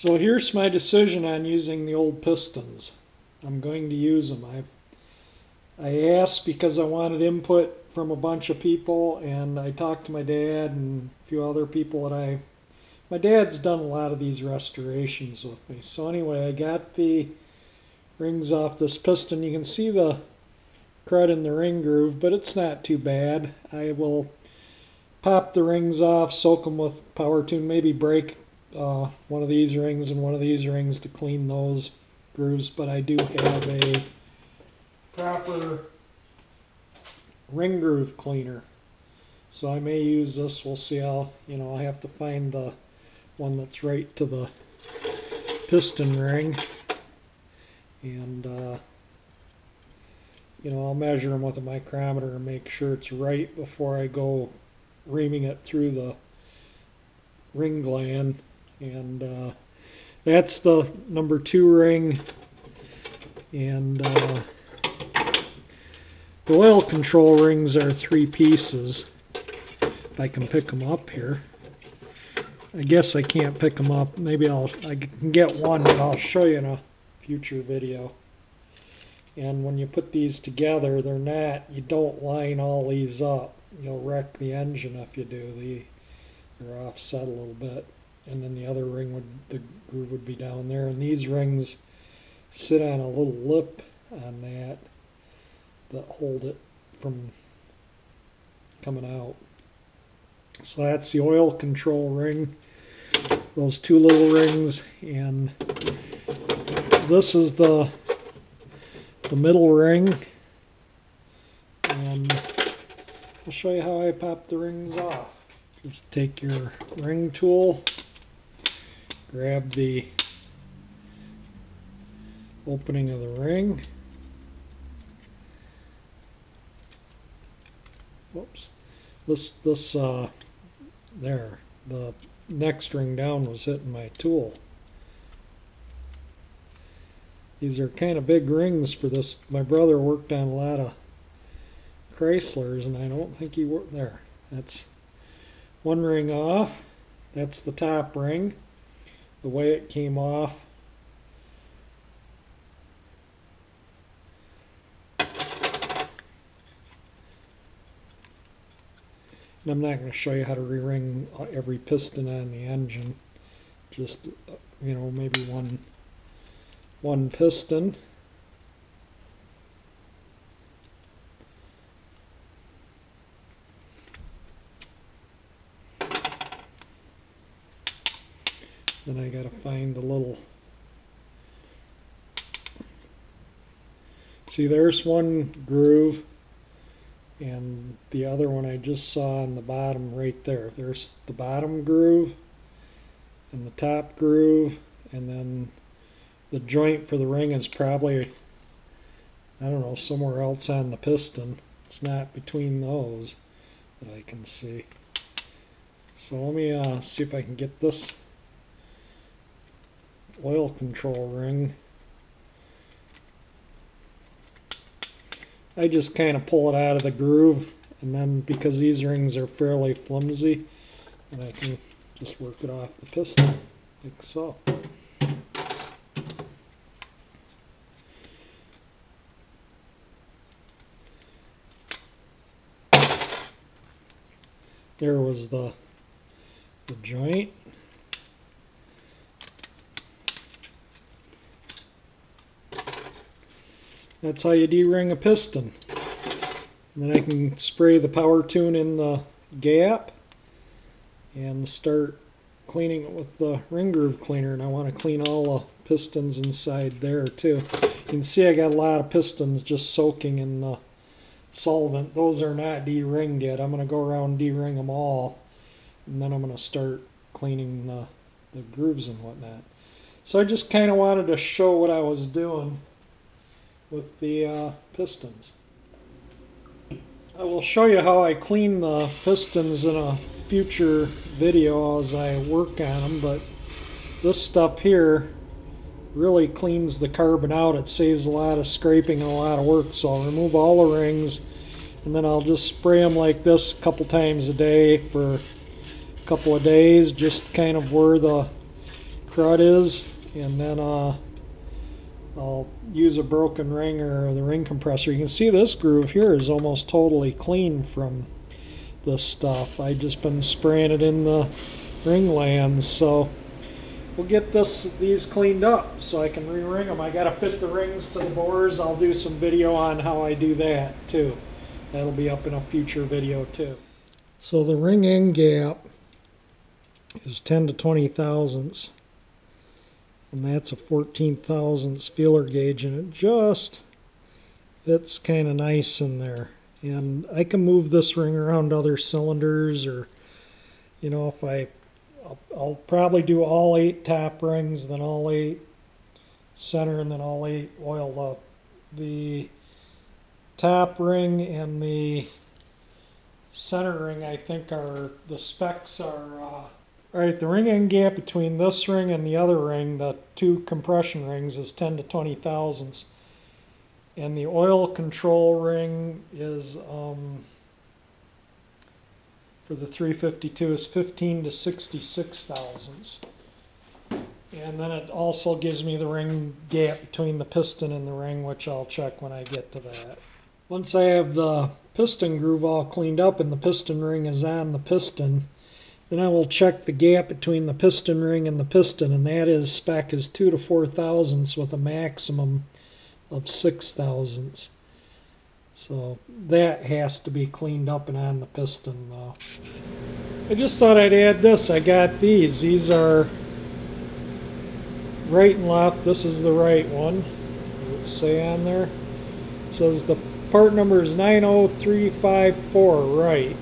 So here's my decision on using the old pistons. I'm going to use them. I asked because I wanted input from a bunch of people, and I talked to my dad and a few other people that my dad's done a lot of these restorations with me. So anyway, I got the rings off this piston. You can see the crud in the ring groove, but it's not too bad. I will pop the rings off, soak them with power tune, maybe break one of these rings and one of these rings to clean those grooves, but I do have a proper ring groove cleaner, so I may use this. We'll see how, I have to find the one that's right to the piston ring, and I'll measure them with a micrometer and make sure it's right before I go reaming it through the ring gland. And that's the number 2 ring, and the oil control rings are 3 pieces. If I can pick them up here. I guess I can't pick them up. Maybe I can get one, but I'll show you in a future video. And when you put these together, you don't line all these up. You'll wreck the engine if you do. They're offset a little bit. And then the other ring the groove would be down there. And these rings sit on a little lip on that hold it from coming out. So that's the oil control ring, those 2 little rings, and this is the middle ring. And I'll show you how I pop the rings off. Just take your ring tool, grab the opening of the ring. Whoops. There. The next ring down was hitting my tool. These are kind of big rings for this. My brother worked on a lot of Chryslers, and I don't think he worked there. That's one ring off. That's the top ring. The way it came off. And I'm not going to show you how to re-ring every piston on the engine. Just, maybe one piston. Then I got to find the little. See, there's one groove. And the other one I just saw on the bottom right there. There's the bottom groove and the top groove, and then the joint for the ring is probably, I don't know, somewhere else on the piston. It's not between those that I can see. So let me see if I can get this oil control ring. I just kind of pull it out of the groove, and then because these rings are fairly flimsy, and I can just work it off the piston like so. There was the joint. That's how you de-ring a piston. And then I can spray the power tune in the gap and start cleaning it with the ring groove cleaner. And I want to clean all the pistons inside there too. You can see I got a lot of pistons just soaking in the solvent. Those are not de-ringed yet. I'm going to go around and de-ring them all, and then I'm going to start cleaning the grooves and whatnot. So I just kind of wanted to show what I was doing with the pistons. I will show you how I clean the pistons in a future video as I work on them, but this stuff here really cleans the carbon out. It saves a lot of scraping and a lot of work, so I'll remove all the rings, and then I'll just spray them like this a couple times a day for a couple of days, just kind of where the crud is, and then I'll use a broken ring or the ring compressor. You can see this groove here is almost totally clean from this stuff. I've just been spraying it in the ring lands, so we'll get these cleaned up so I can re-ring them. I gotta fit the rings to the bores. I'll do some video on how I do that too. That'll be up in a future video too. So the ring end gap is 10 to 20 thousandths, and that's a 14 thousandths feeler gauge, and it just fits kind of nice in there. And I can move this ring around other cylinders, or you know, if I'll probably do all 8 top rings, then all 8 center, and then all 8 oiled up. The top ring and the center ring, I think, are the specs are alright. The ring end gap between this ring and the other ring, the 2 compression rings, is 10 to 20 thousandths, and the oil control ring is for the 352 is 15 to 66 thousandths. And then it also gives me the ring gap between the piston and the ring, which I'll check when I get to that. Once I have the piston groove all cleaned up and the piston ring is on the piston, then I will check the gap between the piston ring and the piston, and that is spec is 2 to 4 thousandths with a maximum of 6 thousandths. So that has to be cleaned up and on the piston though. I just thought I'd add this. I got these. These are right and left. This is the right one. Does it say on there? It says the part number is 90354, right.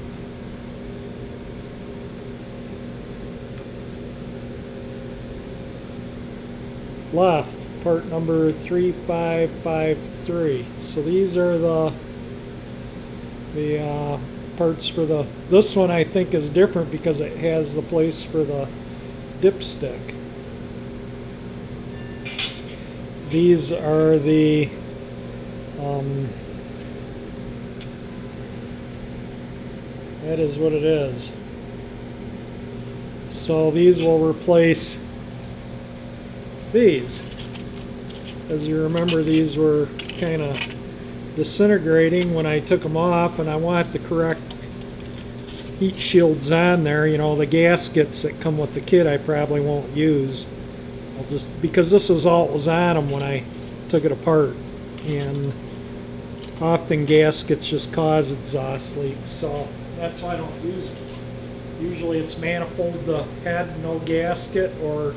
Left, part number 3553. So these are the parts for the, this one I think is different because it has the place for the dipstick. These are the that is what it is. So these will replace these. As you remember, these were kind of disintegrating when I took them off, and I want the correct heat shields on there. You know, the gaskets that come with the kit I probably won't use. I'll just, because this is all that was on them when I took it apart, and often gaskets just cause exhaust leaks, so that's why I don't use them. Usually it's manifold the head, no gasket, or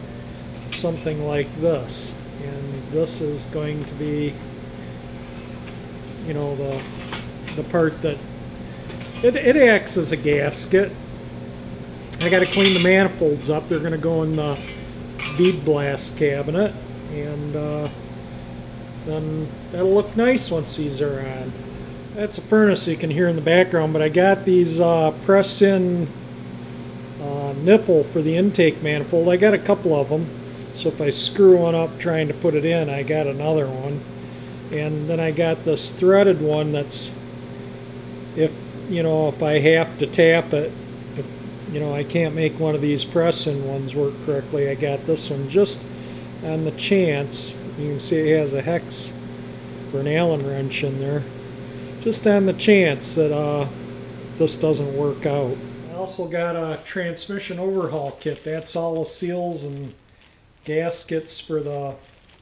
something like this. And this is going to be, you know, the part that it acts as a gasket. I got to clean the manifolds up. They're going to go in the bead blast cabinet, and then that'll look nice once these are on. That's a furnace you can hear in the background, but I got these press-in nipple for the intake manifold. I got a couple of them, so if I screw one up trying to put it in, I got another one. And then I got this threaded one that's, if you know, if I have to tap it, if you know I can't make one of these press-in ones work correctly, I got this one just on the chance. You can see it has a hex for an Allen wrench in there, just on the chance that this doesn't work out. I also got a transmission overhaul kit. That's all the seals and gaskets for the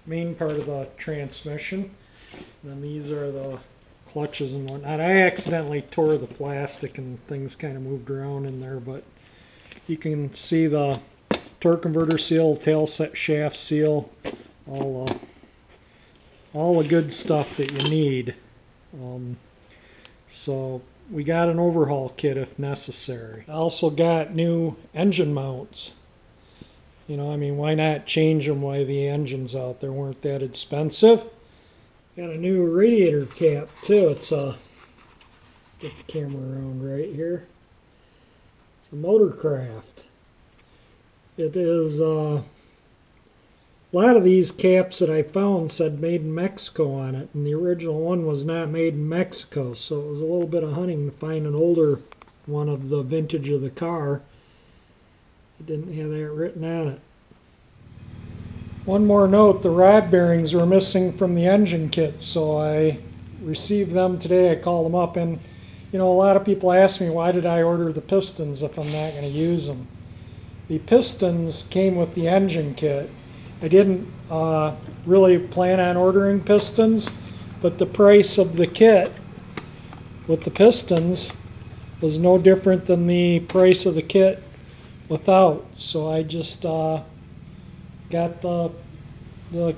main part of the transmission. And then these are the clutches and whatnot. I accidentally tore the plastic and things kind of moved around in there, but you can see the torque converter seal, tail set shaft seal, all the good stuff that you need. So we got an overhaul kit if necessary. I also got new engine mounts. You know, I mean, why not change them while the engine's out there? Weren't that expensive. Got a new radiator cap too. It's a, get the camera around right here. It's a Motorcraft. It is a lot of these caps that I found said made in Mexico on it, and the original one was not made in Mexico, so it was a little bit of hunting to find an older one of the vintage of the car. It didn't have that written on it. One more note, the rod bearings were missing from the engine kit, so I received them today. I called them up, and a lot of people ask me, why did I order the pistons if I'm not going to use them? The pistons came with the engine kit. I didn't really plan on ordering pistons, but the price of the kit with the pistons was no different than the price of the kit without. So I just got the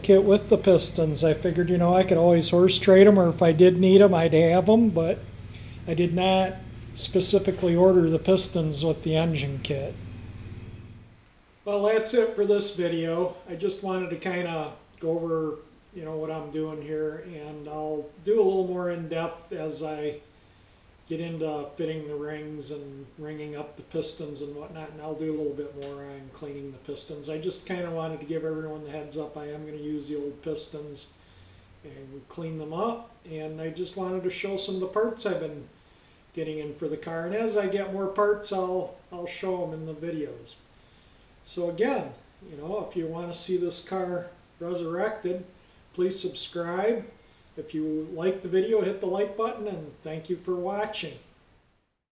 kit with the pistons. I figured, I could always horse trade them, or if I did need them, I'd have them, but I did not specifically order the pistons with the engine kit. Well, that's it for this video. I just wanted to kind of go over, what I'm doing here, and I'll do a little more in depth as I get into fitting the rings and ringing up the pistons and whatnot, and I'll do a little bit more on cleaning the pistons. I just kind of wanted to give everyone the heads up. I am going to use the old pistons and clean them up, and I just wanted to show some of the parts I've been getting in for the car, and as I get more parts, I'll show them in the videos. So again, if you want to see this car resurrected, please subscribe. If you like the video, hit the like button, and thank you for watching.